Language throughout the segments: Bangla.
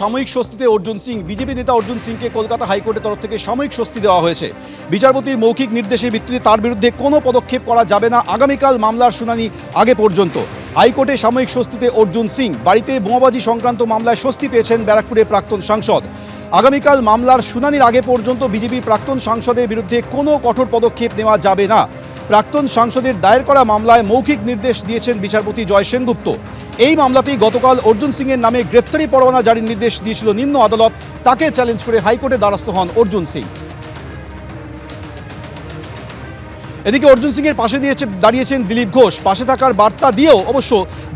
সাময়িক স্বস্তিতে অর্জুন সিং। বিজেপি নেতা অর্জুন সিংকে কলকাতা হাইকোর্টের তরফ থেকে সাময়িক স্বস্তি দেওয়া হয়েছে। বিচারপতির মৌখিক নির্দেশের ভিত্তিতে তার বিরুদ্ধে কোনো পদক্ষেপ করা যাবে না আগামীকাল মামলার শুনানি আগে পর্যন্ত। হাইকোর্টে সাময়িক স্বস্তিতে অর্জুন সিং। বাড়িতে বোমাবাজি সংক্রান্ত মামলায় স্বস্তি পেয়েছেন ব্যারাকপুরের প্রাক্তন সাংসদ। আগামীকাল মামলার শুনানির আগে পর্যন্ত বিজেপি প্রাক্তন সাংসদের বিরুদ্ধে কোনো কঠোর পদক্ষেপ নেওয়া যাবে না। প্রাক্তন সাংসদের দায়ের করা মামলায় মৌখিক নির্দেশ দিয়েছেন বিচারপতি জয় সেনগুপ্ত। এই মামলাতেই গতকাল অর্জুন সিংয়ের নামে গ্রেফতারি পরোয়ানা জারির নির্দেশ দিয়েছিল নিম্ন আদালত। তাকে চ্যালেঞ্জ করে হাইকোর্টে দ্বারস্থ হন অর্জুন সিং। এদিকে অর্জুন সিংয়ের পাশে দাঁড়িয়েছেন দিলীপ ঘোষ। পাশে থাকার বার্তা দিয়েও অবশ্য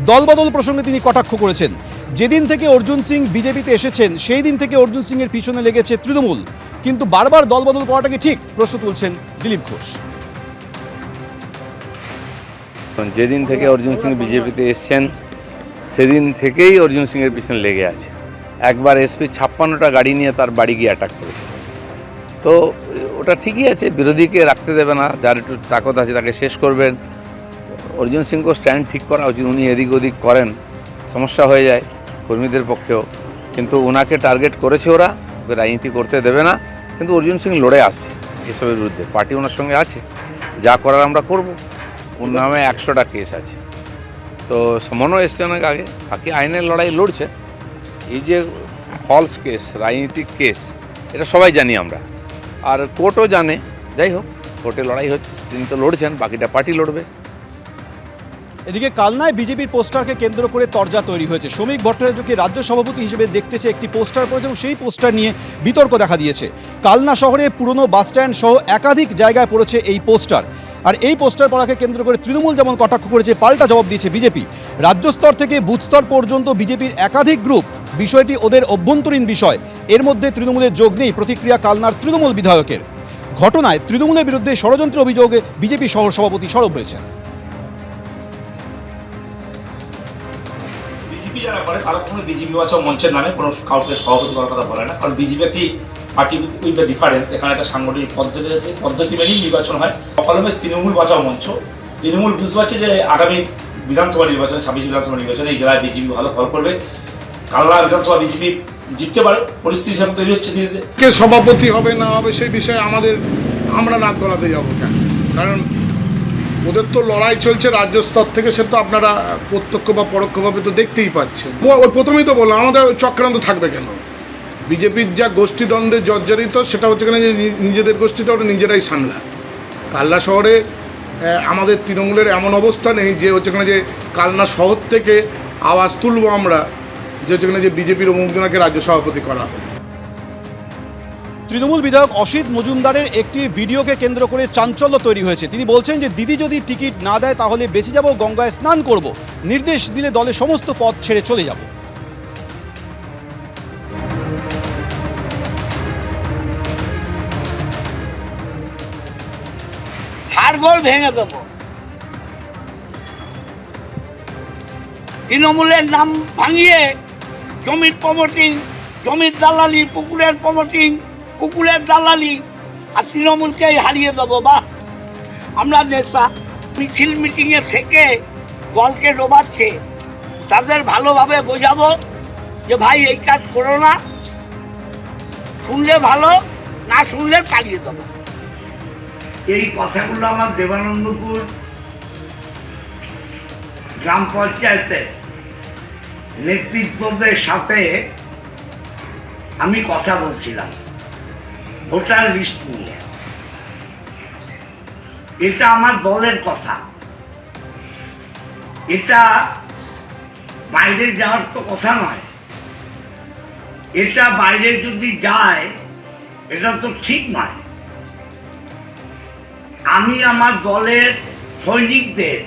দলবদল প্রসঙ্গে তিনি কটাক্ষ করেছেন। যেদিন থেকে অর্জুন সিং বিজেপিতে এসেছেন সেই দিন থেকে অর্জুন সিংয়ের পিছনে লেগেছে তৃণমূল, কিন্তু বারবার দলবদল করাটা কি ঠিক, প্রশ্ন তুলছেন দিলীপ ঘোষ। যেদিন থেকে অর্জুন সিং বিজেপিতে এসছেন সেদিন থেকেই অর্জুন সিংয়ের পিছনে লেগে আছে। একবার এসপি 56টা গাড়ি নিয়ে তার বাড়ি গিয়ে অ্যাটাক করেছে। তো ওটা ঠিকই আছে, বিরোধীকে রাখতে দেবে না, যার একটু তাকত আছে তাকে শেষ করবেন। অর্জুন সিংকে স্ট্যান্ড ঠিক করা উচিত। উনি এদিক ওদিক করেন, সমস্যা হয়ে যায় কর্মীদের পক্ষেও, কিন্তু ওনাকে টার্গেট করেছে ওরা, ওকে রাজনীতি করতে দেবে না। কিন্তু অর্জুন সিং লড়ে আসছে এসবের বিরুদ্ধে, পার্টি ওনার সঙ্গে আছে, যা করার আমরা করব। ওর নামে 100টা কেস আছে, তো সমনও এসছে অনেক আগে, বাকি আইনের লড়াই লড়ছে। এই যে ফলস কেস, রাজনীতিক কেস, এটা সবাই জানি আমরা, আর কোর্টও জানে। যাই হোক, কোর্টে লড়াই হচ্ছে, তিনি তো লড়ছেন, বাকিটা পার্টি লড়বে। এদিকে কালনায় বিজেপির পোস্টারকে কেন্দ্র করে তরজা তৈরি হয়েছে। শ্রমিক ভট্টাচার্যকে রাজ্য সভাপতি হিসেবে দেখতে চেয়ে একটি পোস্টার পড়েছে এবং সেই পোস্টার নিয়ে বিতর্ক দেখা দিয়েছে। কালনা শহরে পুরনো বাসস্ট্যান্ড সহ একাধিক জায়গায় পড়েছে এই পোস্টার। আর এই পোস্টার পড়াকে কেন্দ্র করে তৃণমূল যেমন কটাক্ষ করেছে, পাল্টা জবাব দিয়েছে বিজেপি। রাজ্য স্তর থেকে বুথ স্তর পর্যন্ত বিজেপির একাধিক গ্রুপ, বিষয়টি ওদের অভ্যন্তরীণ বিষয়, এর মধ্যে তৃণমূলের যোগ নেই, প্রতিক্রিয়া কালনার তৃণমূল বিধায়কের। ঘটনায় তৃণমূলের বিরুদ্ধে ষড়যন্ত্র অভিযোগে বিজেপি শহর সভাপতি সরব হয়েছেন। বিজেপি যারা করে তারা কোনো বিজেপি বাঁচাও মঞ্চের নামে কোনো কাউকে সভাপতি করার কথা বলে না, কারণ বিজেপি একটি পার্টি উইথ দ্য ডিফারেন্স। এখানে একটা সাংগঠনিক পদ্ধতি আছে, পদ্ধতি মেনেই নির্বাচন হয়। অকালমে তৃণমূল বাঁচাও মঞ্চ, তৃণমূল বুঝতে পারছে যে আগামী বিধানসভা নির্বাচনে, 26 বিধানসভা নির্বাচনে এই জেলায় বিজেপি ভালো ফল করবে। কালনা বিধানসভা বিজেপি জিততে পারে, পরিস্থিতি হিসাবে তৈরি হচ্ছে ধীরে ধীরে। কে সভাপতি হবে না হবে সেই বিষয়ে আমরা নাক গলাতে যাবো কেন? কারণ ওদের তো লড়াই চলছে রাজ্য স্তর থেকে, সে তো আপনারা প্রত্যক্ষ বা পরোক্ষভাবে তো দেখতেই পাচ্ছেন। ওই প্রথমেই তো বললাম, আমাদের চক্রান্ত থাকবে কেন? বিজেপির যা গোষ্ঠীদ্বন্দ্বে জর্জরিত, সেটা হচ্ছে কেন যে নিজেদের গোষ্ঠীটা ওটা নিজেরাই সামলায়। কালনা শহরে আমাদের তৃণমূলের এমন অবস্থা নেই যে হচ্ছে কেন যে কালনা শহর থেকে আওয়াজ তুলব আমরা যে হচ্ছে কেন যে বিজেপির অমুকজনাকে রাজ্য সভাপতি করা হবে। তৃণমূল বিধায়ক অসিত মজুমদারের একটি ভিডিওকে কেন্দ্র করে চাঞ্চল্য তৈরি হয়েছে। তিনি বলছেন যে দিদি যদি টিকিট না দেয় তাহলে বেঁচে যাব, গঙ্গায় স্নান করব, নির্দেশ দিলে দলের সমস্ত পদ ছেড়ে চলে যাব। হাড়গোড় ভেঙে দেব। তৃণমূলের নাম ভাঙিয়ে জমির প্রমোটিং, জমির দালালি, পুকুরের প্রমোটিং, পুকুরের দালালি, আর তৃণমূলকে হারিয়ে দেবো। বা আমরা নেতা মিছিল মিটিংয়ে থেকে দলকে ডোবাচ্ছে, তাদের ভালোভাবে বোঝাবো যে ভাই এই কাজ করো না, শুনলে ভালো, না শুনলে তাড়িয়ে দেবো। এই কথাগুলো আমার দেবানন্দপুর গ্রাম পঞ্চায়েতের নেতৃত্বদের সাথে আমি কথা বলছিলাম ভোটার লিস্ট নিয়ে। এটা আমার দলের কথা, এটা বাইরে যাওয়ার তো কথা নয়। এটা বাইরে যদি যায় এটা তো ঠিক নয়। আমি আমার দলের সৈনিকদের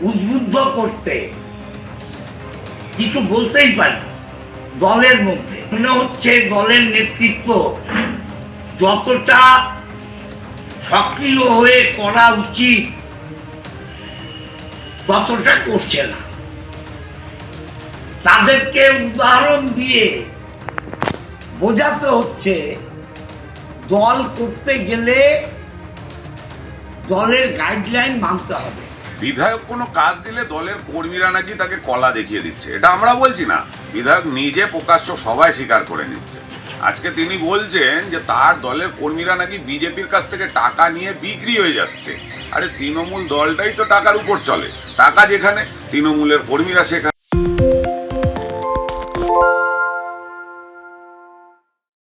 উদ্বুদ্ধ করতে কিছু বলতেই পারি। দলের মধ্যে মনে হচ্ছে দলের নেতৃত্ব যতটা সক্রিয় হয়ে করা উচিত ততটা করছে না। তাদেরকে উদাহরণ দিয়ে বোঝাতে হচ্ছে দল করতে গেলে দলের গাইডলাইন মানতে হবে। বিধায়ক কোনো কাজ দিলে দলের কর্মীরা নাকি তাকে কলা দেখিয়ে দিচ্ছে, এটা আমরা বলছি না, বিধায়ক নিজে প্রকাশ্য সবাই স্বীকার করে নিচ্ছে। আজকে তিনি বলছেন যে তার দলের কর্মীরা নাকি বিজেপির কাছ থেকে টাকা নিয়ে বিক্রি হয়ে যাচ্ছে। আরে তৃণমূল দলটাই তো টাকার উপর চলে, টাকা যেখানে তৃণমূলের কর্মীরা সেখানে।